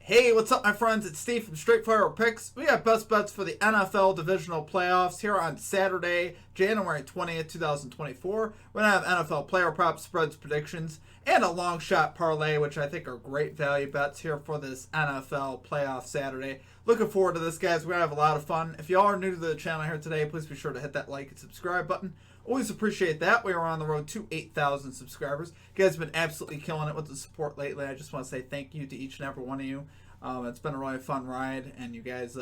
Hey, what's up, my friends? It's Steve from Straight Fire Picks. We got best bets for the NFL Divisional Playoffs here on Saturday, January 20th, 2024. We're going to have NFL player props, spreads, predictions, and a long shot parlay, which I think are great value bets here for this NFL Playoff Saturday. Looking forward to this, guys. We're going to have a lot of fun. If y'all are new to the channel here today, please be sure to hit that like and subscribe button. Always appreciate that. We are on the road to 8,000 subscribers. You guys have been absolutely killing it with the support lately. I just want to say thank you to each and every one of you. It's been a really fun ride, and you guys,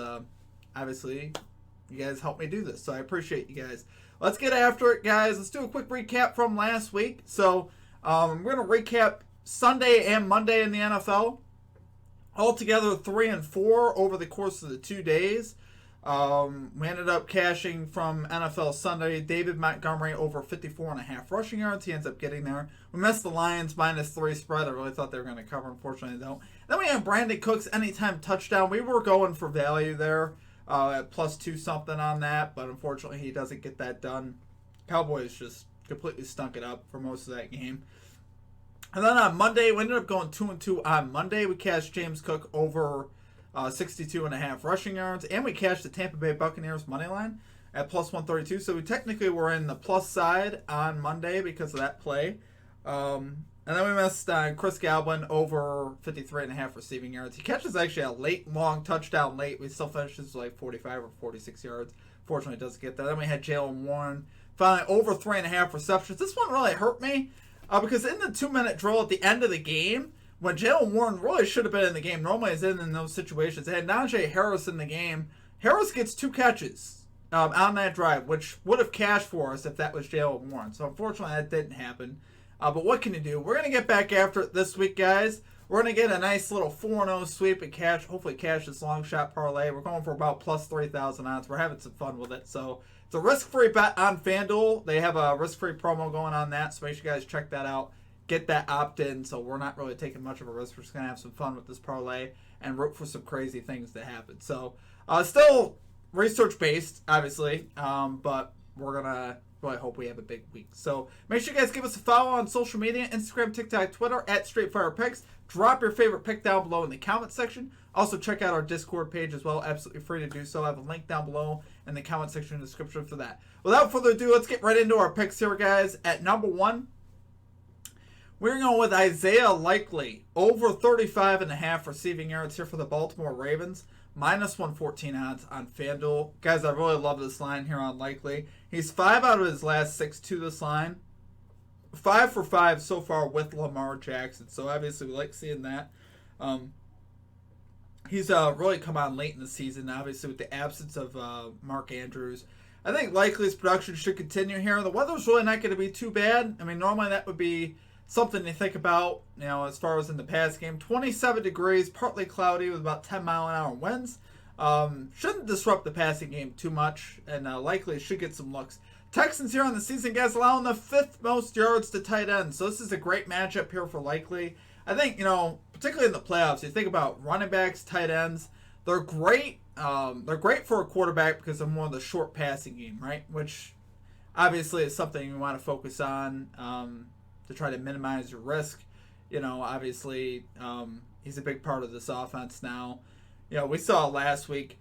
obviously, you guys helped me do this, so I appreciate you guys. Let's get after it, guys. Let's do a quick recap from last week. So, we're going to recap Sunday and Monday in the NFL. Altogether, 3 and 4 over the course of the 2 days. We ended up cashing from NFL Sunday. David Montgomery over 54.5 rushing yards. He ends up getting there. We missed the Lions -3 spread. I really thought they were going to cover. Unfortunately, they don't. Then we have Brandon Cooks anytime touchdown. We were going for value there at +2 something on that, but unfortunately he doesn't get that done. Cowboys just completely stunk it up for most of that game. And then on Monday, we ended up going 2-2 on Monday. We cashed James Cook over 62.5 rushing yards, and we cashed the Tampa Bay Buccaneers money line at +132. So we technically were in the plus side on Monday because of that play. And then we missed Chris Godwin over 53.5 receiving yards. He catches actually a late, long touchdown late. We still finishes like 45 or 46 yards. Fortunately, it doesn't get there. Then we had Jalen Warren finally over 3.5 receptions. This one really hurt me because in the 2-minute drill at the end of the game, when Jalen Warren really should have been in the game, normally is in those situations. They had Najee Harris in the game. Harris gets 2 catches on that drive, which would have cashed for us if that was Jalen Warren. So unfortunately, that didn't happen. But what can you do? We're going to get back after it this week, guys. We're going to get a nice little 4-0 sweep and cash, hopefully cash this long shot parlay. We're going for about +3,000 odds. We're having some fun with it. So it's a risk-free bet on FanDuel. They have a risk-free promo going on that, so make sure you guys check that out. Get that opt-in, so we're not really taking much of a risk. We're just going to have some fun with this parlay and root for some crazy things to happen. So still research-based, obviously, but we're going to really hope we have a big week. So make sure you guys give us a follow on social media, Instagram, TikTok, Twitter, at StraightFirePicks. Drop your favorite pick down below in the comment section. Also, check out our Discord page as well. Absolutely free to do so. I have a link down below in the comment section and description for that. Without further ado, let's get right into our picks here, guys. At number 1, we're going with Isaiah Likely, over 35.5 receiving yards here for the Baltimore Ravens, -114 odds on FanDuel. Guys, I really love this line here on Likely. He's 5 out of his last 6 to this line. 5 for 5 so far with Lamar Jackson, so obviously we like seeing that. He's really come on late in the season, obviously with the absence of Mark Andrews. I think Likely's production should continue here. The weather's really not going to be too bad. I mean, normally that would be something to think about, you know, as far as in the past game. 27 degrees, partly cloudy with about 10-mile-an-hour winds. Shouldn't disrupt the passing game too much, and Likely should get some looks. Texans here on the season, guys, allowing the 5th most yards to tight ends. So this is a great matchup here for Likely. I think, you know, particularly in the playoffs, you think about running backs, tight ends. They're great. They're great for a quarterback because they're more of the short passing game, right? Which obviously is something you want to focus on to try to minimize your risk. You know, obviously, he's a big part of this offense now. You know, we saw last week,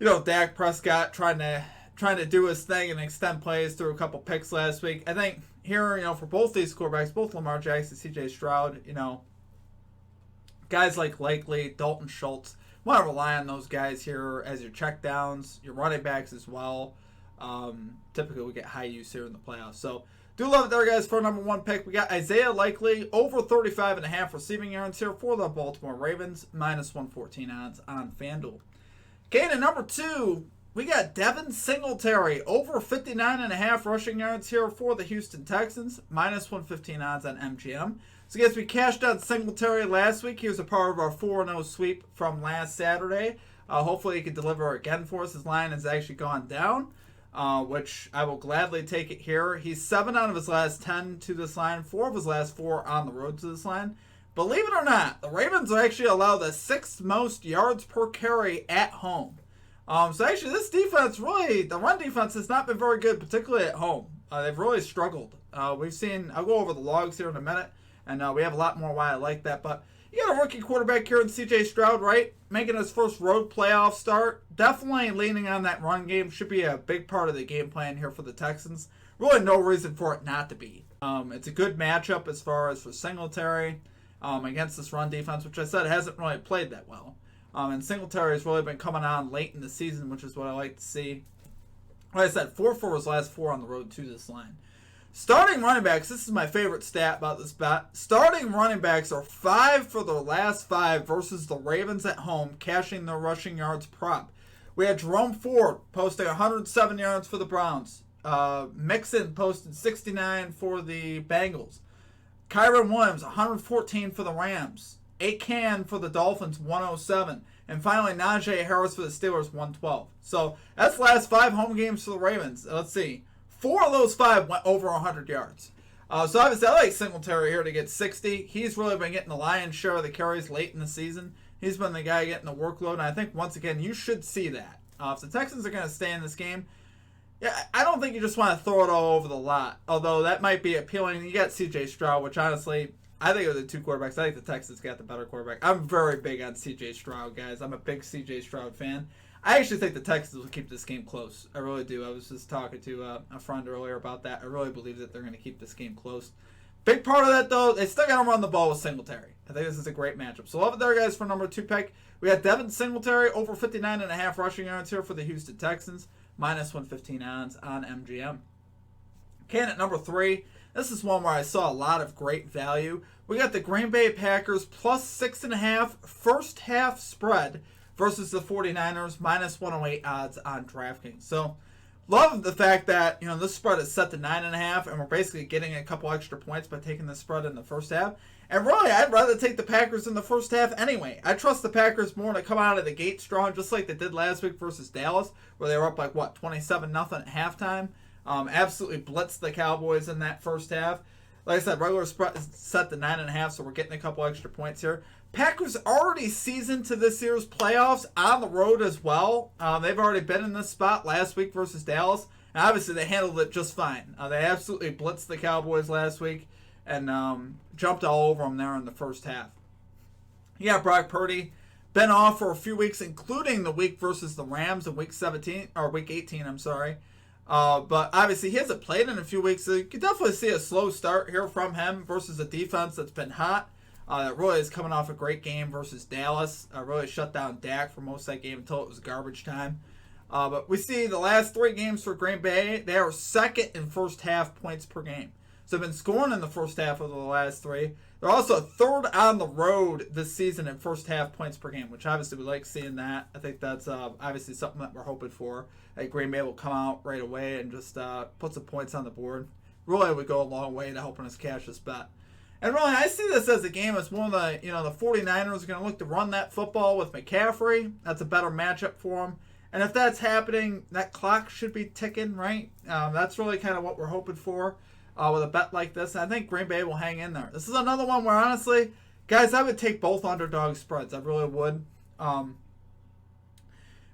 you know, Dak Prescott trying to do his thing and extend plays through a couple picks last week. I think here, you know, for both these quarterbacks, both Lamar Jackson, C.J. Stroud, you know, guys like Likely, Dalton Schultz, want to rely on those guys here as your checkdowns, your running backs as well. Typically, we get high use here in the playoffs. So, do love it there, guys, for number 1 pick. We got Isaiah Likely, over 35.5 receiving yards here for the Baltimore Ravens, -114 odds on FanDuel. Okay, to number 2, we got Devin Singletary, over 59.5 rushing yards here for the Houston Texans, -115 odds on MGM. So, guys, we cashed out Singletary last week. He was a part of our 4-0 sweep from last Saturday. Hopefully, he can deliver again for us. His line has actually gone down, which I will gladly take it here. He's 7 out of his last 10 to this line, 4 of his last 4 on the road to this line. Believe it or not, the Ravens actually allow the 6th most yards per carry at home. So actually, this defense really, the run defense has not been very good, particularly at home. They've really struggled. We've seen, I'll go over the logs here in a minute, and we have a lot more why I like that. But You got a rookie quarterback here in C.J. Stroud, right? Making his first road playoff start. Definitely leaning on that run game. Should be a big part of the game plan here for the Texans. Really no reason for it not to be. It's a good matchup as far as for Singletary against this run defense, which I said hasn't really played that well. And Singletary has really been coming on late in the season, which is what I like to see. Like I said, 4 for his last 4 on the road to this line. Starting running backs, this is my favorite stat about this bet. Starting running backs are 5 for their last 5 versus the Ravens at home, cashing their rushing yards prop. We had Jerome Ford posting 107 yards for the Browns. Mixon posted 69 for the Bengals. Kyron Williams, 114 for the Rams. Akan for the Dolphins, 107. And finally, Najee Harris for the Steelers, 112. So that's the last 5 home games for the Ravens. Let's see. 4 of those 5 went over 100 yards. So obviously, I like Singletary here to get 60. He's really been getting the lion's share of the carries late in the season. He's been the guy getting the workload. And I think, once again, you should see that. If the Texans are going to stay in this game, yeah, I don't think you just want to throw it all over the lot. Although that might be appealing. You got C.J. Stroud, which honestly, I think of the 2 quarterbacks, I think the Texans got the better quarterback. I'm very big on C.J. Stroud, guys. I'm a big C.J. Stroud fan. I actually think the Texans will keep this game close. I really do. I was just talking to a friend earlier about that. I really believe that they're going to keep this game close. Big part of that, though, they still got to run the ball with Singletary. I think this is a great matchup. So love it there, guys, for number 2 pick. We got Devin Singletary over 59.5 rushing yards here for the Houston Texans. Minus 115 odds on MGM. Okay, at number 3, this is one where I saw a lot of great value. We got the Green Bay Packers plus 6.5 first half spread versus the 49ers, minus 108 odds on DraftKings. So, love the fact that, this spread is set to 9.5, and we're basically getting a couple extra points by taking the spread in the first half. And really, I'd rather take the Packers in the first half anyway. I trust the Packers more to come out of the gate strong, just like they did last week versus Dallas, where they were up 27-0 at halftime. Absolutely blitzed the Cowboys in that first half. Like I said, regular spread is set to 9.5, so we're getting a couple extra points here. Packers already seasoned to this year's playoffs on the road as well. They've already been in this spot last week versus Dallas, and obviously they handled it just fine. They absolutely blitzed the Cowboys last week and jumped all over them there in the first half. You got Brock Purdy, been off for a few weeks, including the week versus the Rams in week 18. I'm sorry. But obviously he hasn't played in a few weeks, so you can definitely see a slow start here from him versus a defense that's been hot. That really is coming off a great game versus Dallas. Really shut down Dak for most of that game until it was garbage time. But we see the last 3 games for Green Bay, they are second in first half points per game. So they've been scoring in the first half of the last 3. They're also third on the road this season in first half points per game, which obviously we like seeing that. I think that's obviously something that we're hoping for. That Green Bay will come out right away and just put some points on the board. Really would go a long way to helping us cash this bet. And really, I see this as a game as one of the, the 49ers are going to look to run that football with McCaffrey. That's a better matchup for them. And if that's happening, that clock should be ticking, right? That's really kind of what we're hoping for with a bet like this. And I think Green Bay will hang in there. This is another one where, honestly, guys, I would take both underdog spreads. I really would.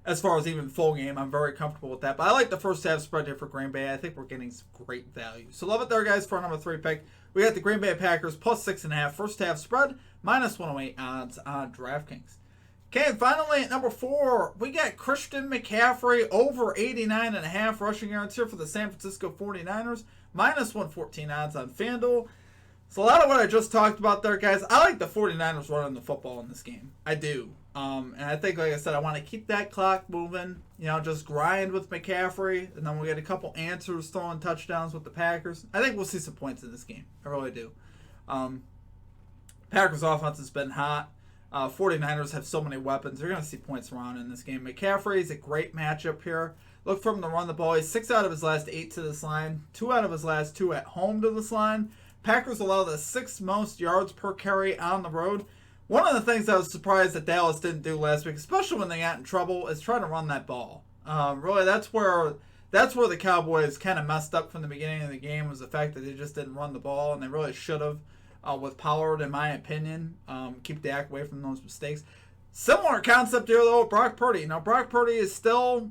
As far as even full game, I'm very comfortable with that. But I like the first half spread here for Green Bay. I think we're getting some great value. So love it there, guys, for our number 3 pick. We got the Green Bay Packers plus 6.5 first half spread, minus 108 odds on DraftKings. Okay, and finally at number 4, we got Christian McCaffrey over 89.5 rushing yards here for the San Francisco 49ers, minus 114 odds on FanDuel. So a lot of what I just talked about there, guys. I like the 49ers running the football in this game. I do. And I think, like I said, I want to keep that clock moving. Just grind with McCaffrey. And then we'll get a couple answers throwing touchdowns with the Packers. I think we'll see some points in this game. I really do. Packers offense has been hot. 49ers have so many weapons. They're going to see points around in this game. McCaffrey is a great matchup here. Look for him to run the ball. He's 6 out of his last 8 to this line. 2 out of his last 2 at home to this line. Packers allow the 6th most yards per carry on the road. One of the things I was surprised that Dallas didn't do last week, especially when they got in trouble, is try to run that ball. Really, that's where the Cowboys kind of messed up from the beginning of the game, was the fact that they just didn't run the ball, and they really should have with Pollard, in my opinion. Keep Dak away from those mistakes. Similar concept here, though, with Brock Purdy. Brock Purdy is still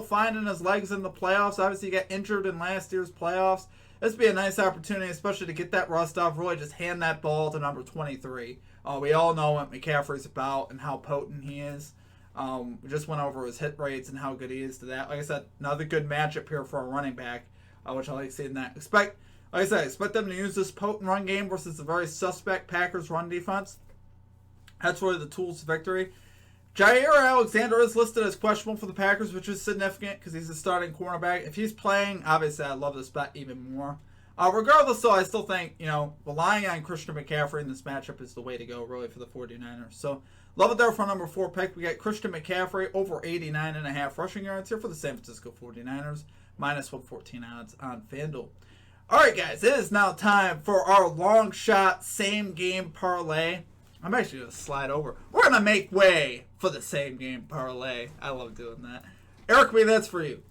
finding his legs in the playoffs. Obviously, he got injured in last year's playoffs. This would be a nice opportunity, especially to get that rust off, really just hand that ball to number 23 We all know what McCaffrey's about and how potent he is. We just went over his hit rates and how good he is to that. Like I said, another good matchup here for a running back, which I like seeing that. Like I said, expect them to use this potent run game versus the very suspect Packers run defense. That's really the tools to victory. Jair Alexander is listed as questionable for the Packers, which is significant because he's a starting cornerback. If he's playing, obviously I'd love this bet even more. Regardless, though, I still think, relying on Christian McCaffrey in this matchup is the way to go, really, for the 49ers. So, love it there for number 4 pick. We got Christian McCaffrey over 89.5 rushing yards here for the San Francisco 49ers, minus 114 odds on FanDuel. All right, guys, it is now time for our long shot same game parlay. I'm actually going to slide over. We're going to make way for the same game parlay. I love doing that. Eric, that's for you.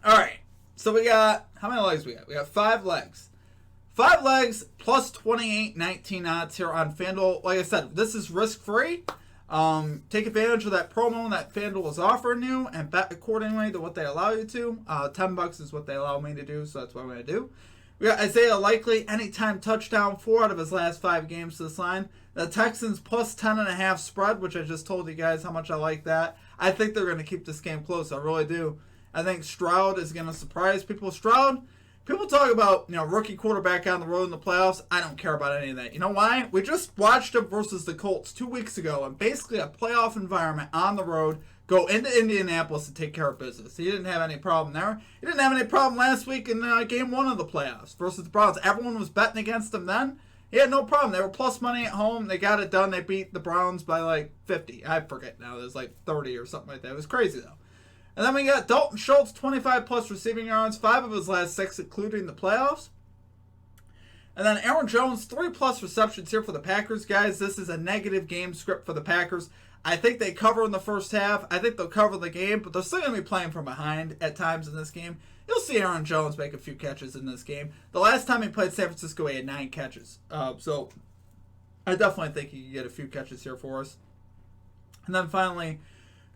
All right. So we got, how many legs we got? We got 5 legs. 5 legs plus 28.19 odds here on FanDuel. Like I said, this is risk-free. Take advantage of that promo that FanDuel is offering you and bet accordingly to what they allow you to. $10 is what they allow me to do, so that's what I'm going to do. We got Isaiah Likely, anytime touchdown, 4 out of his last 5 games to this line. The Texans plus 10.5 spread, which I just told you guys how much I like that. I think they're going to keep this game close. I really do. I think Stroud is going to surprise people. Stroud, people talk about, rookie quarterback on the road in the playoffs. I don't care about any of that. You know why? We just watched him versus the Colts 2 weeks ago in basically a playoff environment on the road, go into Indianapolis and take care of business. He didn't have any problem there. He didn't have any problem last week in game 1 of the playoffs versus the Browns. Everyone was betting against him then. He had no problem. They were plus money at home. They got it done. They beat the Browns by like 50. I forget now. There's like 30 or something like that. It was crazy, though. And then we got Dalton Schultz, 25 plus receiving yards, 5 of his last 6, including the playoffs. And then Aaron Jones, 3 plus receptions here for the Packers. Guys, this is a negative game script for the Packers. I think they cover in the first half. I think they'll cover the game, but they're still going to be playing from behind at times in this game. You'll see Aaron Jones make a few catches in this game. The last time he played San Francisco, he had 9 catches. So I definitely think he can get a few catches here for us. And then finally,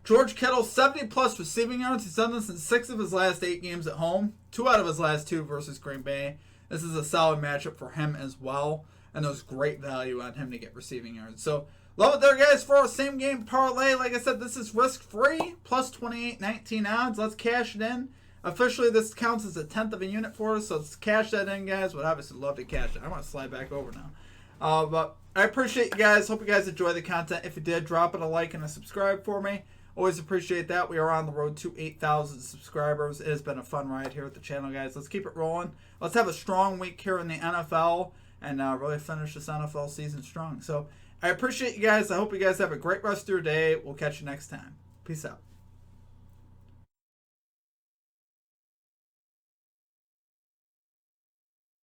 George Kittle, 70 plus receiving yards. He's done this in 6 of his last 8 games at home. 2 out of his last 2 versus Green Bay. This is a solid matchup for him as well. And there's great value on him to get receiving yards. So, love it there, guys, for our same game parlay. Like I said, this is risk-free. Plus 28.19 odds. Let's cash it in. Officially, this counts as a 1/10 of a unit for us. So, let's cash that in, guys. Would obviously love to cash it. I'm going to slide back over now. But I appreciate you guys. Hope you guys enjoy the content. If you did, drop it a like and a subscribe for me. Always appreciate that. We are on the road to 8,000 subscribers. It has been a fun ride here at the channel, guys. Let's keep it rolling. Let's have a strong week here in the NFL and really finish this NFL season strong. So I appreciate you guys. I hope you guys have a great rest of your day. We'll catch you next time. Peace out.